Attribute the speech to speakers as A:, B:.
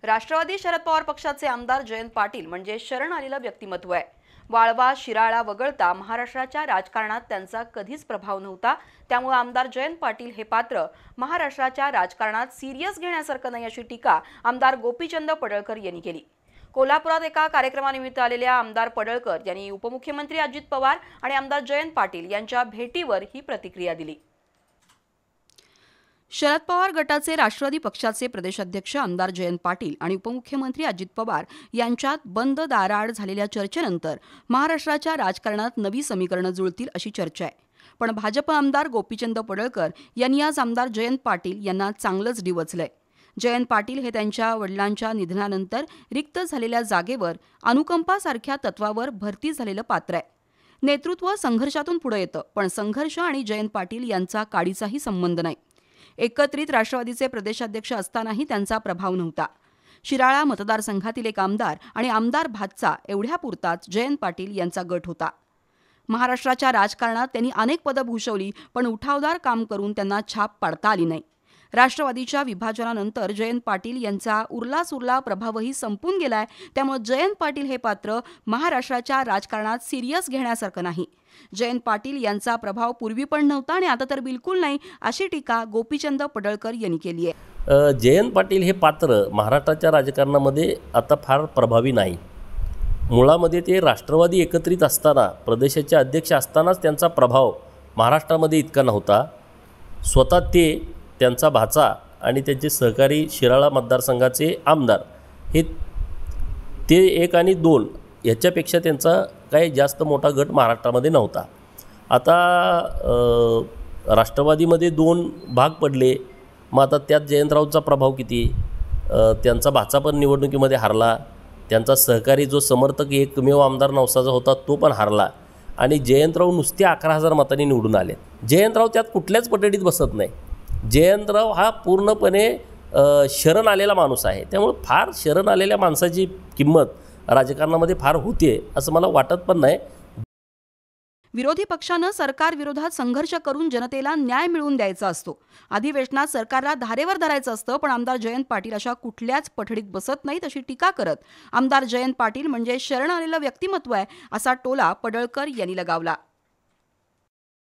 A: राष्ट्रवादी शरद पवार पक्षाचे आमदार जयंत पाटील म्हणजे शरण आलेलं व्यक्तिमत्व आहे। वाळवा शिराळा वगळता महाराष्ट्राच्या राजकारणात त्यांचा कधीच प्रभाव नव्हता। त्यामुळे आमदार जयंत पाटील हे पात्र महाराष्ट्राच्या राजकारणात सिरियस घेण्यासारखं नाही अशी टीका आमदार गोपीचंद पडळकर यांनी केली। कोल्हापुरात एका कार्यक्रमानिमित्त आलेल्या आमदार पडळकर यांनी उपमुख्यमंत्री अजित पवार आणि आमदार जयंत पाटील यांच्या भेटीवर ही प्रतिक्रिया दिली। शरद पवार गटाचे राष्ट्रवादी पक्षाचे प्रदेशाध्यक्ष आमदार जयंत पाटील आणि उपमुख्यमंत्री अजित पवार यांच्यात बंद दाराआड झालेल्या चर्चेनंतर महाराष्ट्राच्या राजकारणात नवी समीकरणं जुळतील अशी चर्चा आहे। पण भाजप आमदार गोपीचंद पडळकर यांनी आज आमदार जयंत पाटील यांना चांगलंच डिवचलंय। जयंत पाटील हे त्यांच्या वडिलांच्या निधनानंतर रिक्त झालेल्या जागेवर अनुकंपासारख्या तत्वावर भरती झालेलं पात्र आहे। नेतृत्व संघर्षातून पुढे येतं, पण संघर्ष आणि जयंत पाटील यांचा काडीचाही संबंध नाही। एकत्रित राष्ट्रवादीचे प्रदेशाध्यक्ष असतानाही त्यांचा प्रभाव नव्हता। शिराळा मतदारसंघातील एक आमदार आणि आमदार भातचा एवढ्यापुरताच जयंत पाटील यांचा गट होता। महाराष्ट्राच्या राजकारणात त्यांनी अनेक पदं भूषवली, पण उठावदार काम करून त्यांना छाप पाडता आली नाही। राष्ट्रवादीच्या विभाजनानंतर जयंत पाटील यांचा उरला प्रभावही संपून गेलाय। त्यामुळे जयंत पाटील हे पात्र महाराष्ट्राच्या राजकारणात सिरियस घेण्यासारखं नाही। जयंत पाटील यांचा प्रभाव पूर्वी पण नव्हता आणि आता तर बिलकुल नाही अशी टीका गोपीचंद पडळकर यांनी केली आहे।
B: जयंत पाटील हे पात्र महाराष्ट्राच्या राजकारणामध्ये आता फार प्रभावी नाही। मुळामध्ये ते राष्ट्रवादी एकत्रित असताना प्रदेशाचे अध्यक्ष असतानाच त्यांचा प्रभाव महाराष्ट्रामध्ये इतका नव्हता। स्वतः त्यांचा भाचा आणि त्यांचे सहकारी शिराळा मतदारसंघाचे आमदार ते 1 आणि 2 याच्यापेक्षा त्यांचा काही जास्त मोठा गट महाराष्ट्रामध्ये नव्हता। आता राष्ट्रवादीमध्ये 2 भाग पडले, मग आता त्यात जयंतरावचा प्रभाव किती? त्यांचा भाचा पण निवडणुकीमध्ये हारला, त्यांचा सहकारी जो समर्थक एकमेव आमदार नवसाचा होता तो पण हारला आणि जयंतराव नुसते 11,000 मतांनी निवडून आले। जयंतराव त्यात कुठल्याच पटडीत बसत नाही। जयंतराव हा पूर्णपणे शरण आलेला माणूस आहे। त्यामुळे फार शरण आलेल्या माणसाची किंमत राजकारणामध्ये फार होते असं मला वाटत पण नाही।
A: विरोधी पक्षानं सरकार विरोधात संघर्ष करून जनतेला न्याय मिळवून द्यायचा असतो। अधिवेशनात सरकारला धारेवर धरायचं असतं, पण आमदार जयंत पाटील अशा कुठल्याच पठडीत बसत नाहीत अशी टीका करत आमदार जयंत पाटील म्हणजे शरण आलेलं व्यक्तिमत्व आहे असा टोला पडळकर यांनी लगावला।